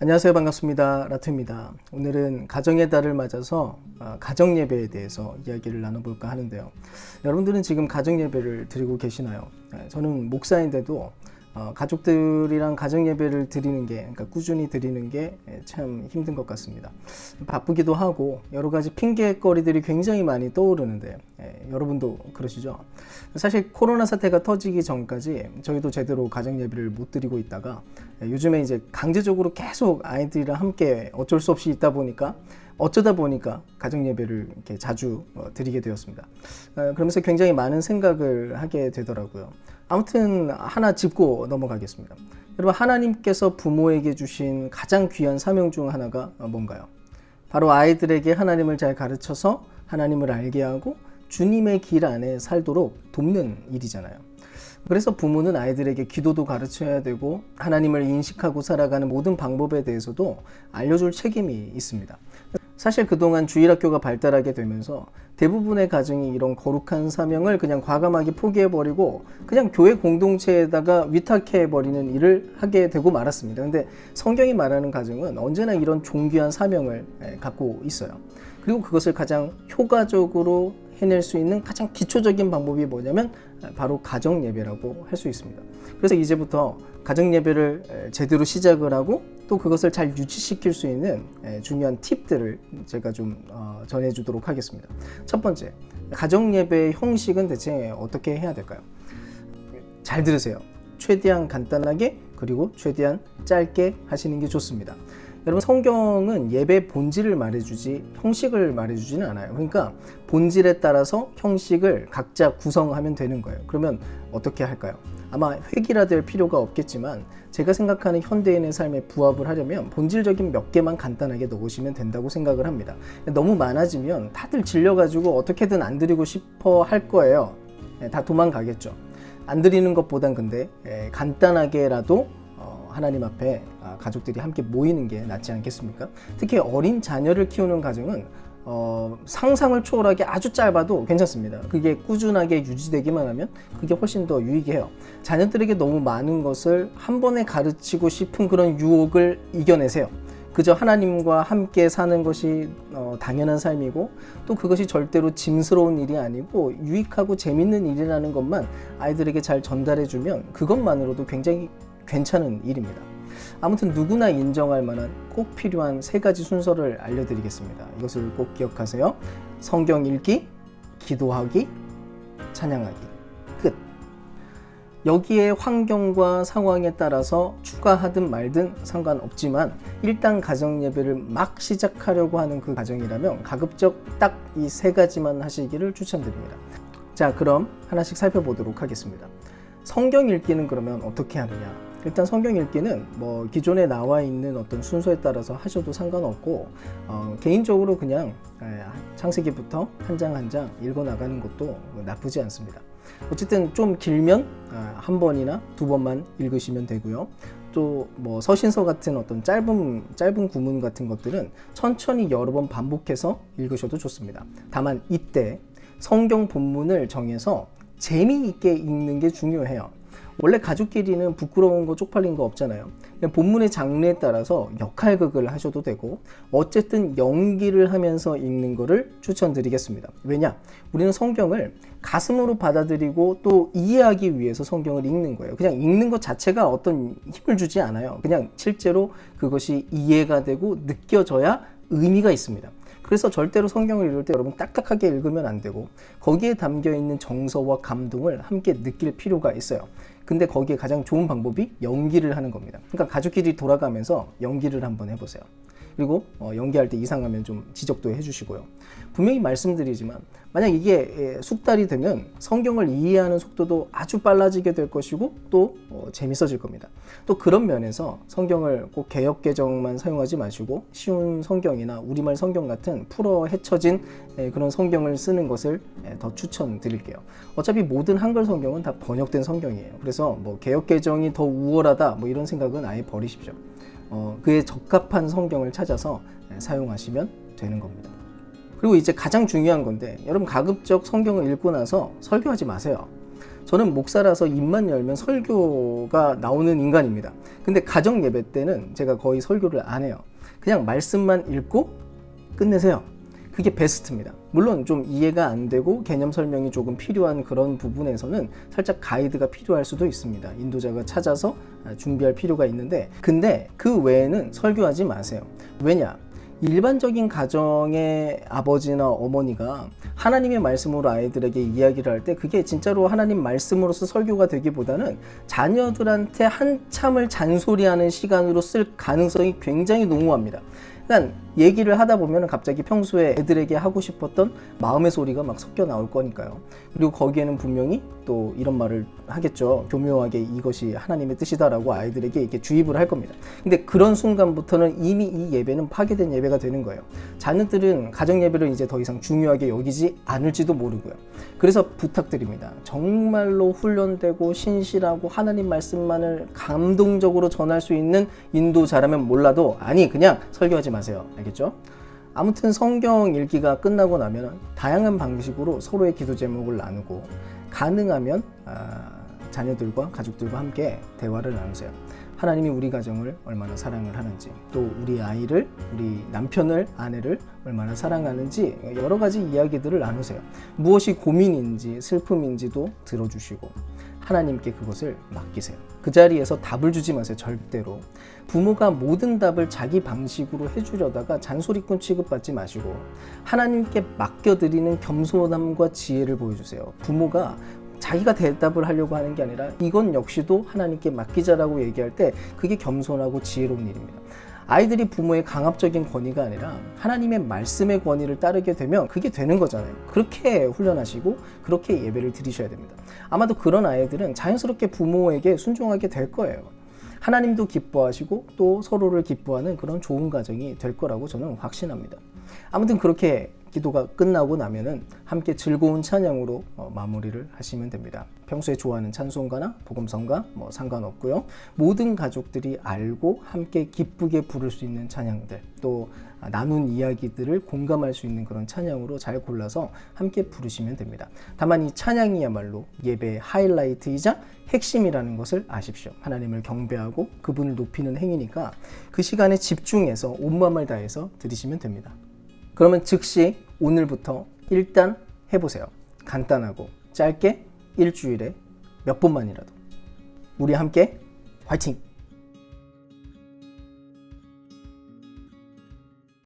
안녕하세요. 반갑습니다. 라트입니다. 오늘은 가정의 달을 맞아서 가정예배에 대해서 이야기를 나눠볼까 하는데요. 여러분들은 지금 가정예배를 드리고 계시나요? 저는 목사인데도 가족들이랑 가정예배를 드리는 게, 그러니까 꾸준히 드리는 게 참 힘든 것 같습니다. 바쁘기도 하고 여러 가지 핑계거리들이 굉장히 많이 떠오르는데 여러분도 그러시죠? 사실 코로나 사태가 터지기 전까지 저희도 제대로 가정예배를 못 드리고 있다가 요즘에 이제 강제적으로 계속 아이들이랑 함께 어쩔 수 없이 있다 보니까 어쩌다 보니까 가정예배를 이렇게 자주 드리게 되었습니다. 그러면서 굉장히 많은 생각을 하게 되더라고요. 아무튼 하나 짚고 넘어가겠습니다. 여러분, 하나님께서 부모에게 주신 가장 귀한 사명 중 하나가 뭔가요? 바로 아이들에게 하나님을 잘 가르쳐서 하나님을 알게 하고 주님의 길 안에 살도록 돕는 일이잖아요. 그래서 부모는 아이들에게 기도도 가르쳐야 되고 하나님을 인식하고 살아가는 모든 방법에 대해서도 알려줄 책임이 있습니다. 사실 그동안 주일학교가 발달하게 되면서 대부분의 가정이 이런 거룩한 사명을 그냥 과감하게 포기해버리고 그냥 교회 공동체에다가 위탁해버리는 일을 하게 되고 말았습니다. 근데 성경이 말하는 가정은 언제나 이런 존귀한 사명을 갖고 있어요. 그리고 그것을 가장 효과적으로 해낼 수 있는 가장 기초적인 방법이 뭐냐면 바로 가정예배라고 할 수 있습니다. 그래서 이제부터 가정예배를 제대로 시작을 하고 또 그것을 잘 유지시킬 수 있는 중요한 팁들을 제가 좀 전해주도록 하겠습니다. 첫 번째, 가정예배의 형식은 대체 어떻게 해야 될까요? 잘 들으세요. 최대한 간단하게 그리고 최대한 짧게 하시는 게 좋습니다. 여러분, 성경은 예배 본질을 말해주지 형식을 말해주지는 않아요. 그러니까 본질에 따라서 형식을 각자 구성하면 되는 거예요. 그러면 어떻게 할까요? 아마 획일화될 필요가 없겠지만 제가 생각하는 현대인의 삶에 부합을 하려면 본질적인 몇 개만 간단하게 넣으시면 된다고 생각을 합니다. 너무 많아지면 다들 질려가지고 어떻게든 안 드리고 싶어 할 거예요. 다 도망가겠죠. 안 드리는 것보단 근데 간단하게라도 하나님 앞에 가족들이 함께 모이는 게 낫지 않겠습니까? 특히 어린 자녀를 키우는 가정은 상상을 초월하게 아주 짧아도 괜찮습니다. 그게 꾸준하게 유지되기만 하면 그게 훨씬 더 유익해요. 자녀들에게 너무 많은 것을 한 번에 가르치고 싶은 그런 유혹을 이겨내세요. 그저 하나님과 함께 사는 것이 당연한 삶이고 또 그것이 절대로 짐스러운 일이 아니고 유익하고 재밌는 일이라는 것만 아이들에게 잘 전달해주면 그것만으로도 굉장히 괜찮은 일입니다. 아무튼 누구나 인정할 만한 꼭 필요한 3가지 순서를 알려드리겠습니다. 이것을 꼭 기억하세요. 성경 읽기, 기도하기, 찬양하기. 끝. 여기에 환경과 상황에 따라서 추가하든 말든 상관없지만 일단 가정예배를 막 시작하려고 하는 그 가정이라면 가급적 딱 이 3가지만 하시기를 추천드립니다. 자, 그럼 하나씩 살펴보도록 하겠습니다. 성경 읽기는 그러면 어떻게 하느냐? 일단 성경 읽기는 기존에 나와 있는 어떤 순서에 따라서 하셔도 상관없고 개인적으로 그냥 창세기부터 한 장 한 장 읽어 나가는 것도 나쁘지 않습니다. 어쨌든 좀 길면 한 번이나 2번만 읽으시면 되고요. 또 서신서 같은 어떤 짧은 구문 같은 것들은 천천히 여러 번 반복해서 읽으셔도 좋습니다. 다만 이때 성경 본문을 정해서 재미있게 읽는 게 중요해요. 원래 가족끼리는 부끄러운 거 쪽팔린 거 없잖아요. 본문의 장르에 따라서 역할극을 하셔도 되고 어쨌든 연기를 하면서 읽는 거를 추천드리겠습니다. 왜냐? 우리는 성경을 가슴으로 받아들이고 또 이해하기 위해서 성경을 읽는 거예요. 그냥 읽는 것 자체가 어떤 힘을 주지 않아요. 그냥 실제로 그것이 이해가 되고 느껴져야 의미가 있습니다. 그래서 절대로 성경을 읽을 때 여러분 딱딱하게 읽으면 안 되고 거기에 담겨있는 정서와 감동을 함께 느낄 필요가 있어요. 근데 거기에 가장 좋은 방법이 연기를 하는 겁니다. 그러니까 가족끼리 돌아가면서 연기를 한번 해보세요. 그리고 연기할 때 이상하면 좀 지적도 해주시고요. 분명히 말씀드리지만 만약 이게 숙달이 되면 성경을 이해하는 속도도 아주 빨라지게 될 것이고 또 재밌어질 겁니다. 또 그런 면에서 성경을 꼭 개역개정만 사용하지 마시고 쉬운 성경이나 우리말 성경 같은 풀어 헤쳐진 그런 성경을 쓰는 것을 더 추천드릴게요. 어차피 모든 한글 성경은 다 번역된 성경이에요. 그래서 개역개정이 더 우월하다 이런 생각은 아예 버리십시오. 그에 적합한 성경을 찾아서 사용하시면 되는 겁니다. 그리고 이제 가장 중요한 건데 여러분 가급적 성경을 읽고 나서 설교하지 마세요. 저는 목사라서 입만 열면 설교가 나오는 인간입니다. 근데 가정 예배 때는 제가 거의 설교를 안 해요. 그냥 말씀만 읽고 끝내세요. 그게 베스트입니다. 물론 좀 이해가 안 되고 개념 설명이 조금 필요한 그런 부분에서는 살짝 가이드가 필요할 수도 있습니다. 인도자가 찾아서 준비할 필요가 있는데, 근데 그 외에는 설교하지 마세요. 왜냐? 일반적인 가정의 아버지나 어머니가 하나님의 말씀으로 아이들에게 이야기를 할 때 그게 진짜로 하나님 말씀으로서 설교가 되기보다는 자녀들한테 한참을 잔소리하는 시간으로 쓸 가능성이 굉장히 농후합니다. 그러니까 얘기를 하다 보면 갑자기 평소에 애들에게 하고 싶었던 마음의 소리가 막 섞여 나올 거니까요. 그리고 거기에는 분명히 또 이런 말을 하겠죠. 교묘하게 이것이 하나님의 뜻이다라고 아이들에게 이렇게 주입을 할 겁니다. 근데 그런 순간부터는 이미 이 예배는 파괴된 예배가 되는 거예요. 자녀들은 가정 예배를 이제 더 이상 중요하게 여기지 않을지도 모르고요. 그래서 부탁드립니다. 정말로 훈련되고 신실하고 하나님 말씀만을 감동적으로 전할 수 있는 인도자라면 몰라도, 아니 그냥 설교하지 마세요. 알겠죠? 아무튼 성경 읽기가 끝나고 나면 다양한 방식으로 서로의 기도 제목을 나누고, 가능하면 자녀들과 가족들과 함께 대화를 나누세요. 하나님이 우리 가정을 얼마나 사랑을 하는지, 또 우리 아이를, 우리 남편을, 아내를 얼마나 사랑하는지 여러 가지 이야기들을 나누세요. 무엇이 고민인지 슬픔인지도 들어주시고 하나님께 그것을 맡기세요. 그 자리에서 답을 주지 마세요. 절대로. 부모가 모든 답을 자기 방식으로 해주려다가 잔소리꾼 취급받지 마시고 하나님께 맡겨드리는 겸손함과 지혜를 보여주세요. 부모가 자기가 대답을 하려고 하는 게 아니라 이건 역시도 하나님께 맡기자라고 얘기할 때 그게 겸손하고 지혜로운 일입니다. 아이들이 부모의 강압적인 권위가 아니라 하나님의 말씀의 권위를 따르게 되면 그게 되는 거잖아요. 그렇게 훈련하시고 그렇게 예배를 드리셔야 됩니다. 아마도 그런 아이들은 자연스럽게 부모에게 순종하게 될 거예요. 하나님도 기뻐하시고 또 서로를 기뻐하는 그런 좋은 가정이 될 거라고 저는 확신합니다. 아무튼 그렇게 기도가 끝나고 나면은 함께 즐거운 찬양으로 마무리를 하시면 됩니다. 평소에 좋아하는 찬송가나 복음성가 상관없고요. 모든 가족들이 알고 함께 기쁘게 부를 수 있는 찬양들, 또 나눈 이야기들을 공감할 수 있는 그런 찬양으로 잘 골라서 함께 부르시면 됩니다. 다만 이 찬양이야말로 예배의 하이라이트이자 핵심이라는 것을 아십시오. 하나님을 경배하고 그분을 높이는 행위니까 그 시간에 집중해서 온 마음을 다해서 드리시면 됩니다. 그러면 즉시 오늘부터 일단 해보세요. 간단하고 짧게 일주일에 몇 번만이라도. 우리 함께 화이팅!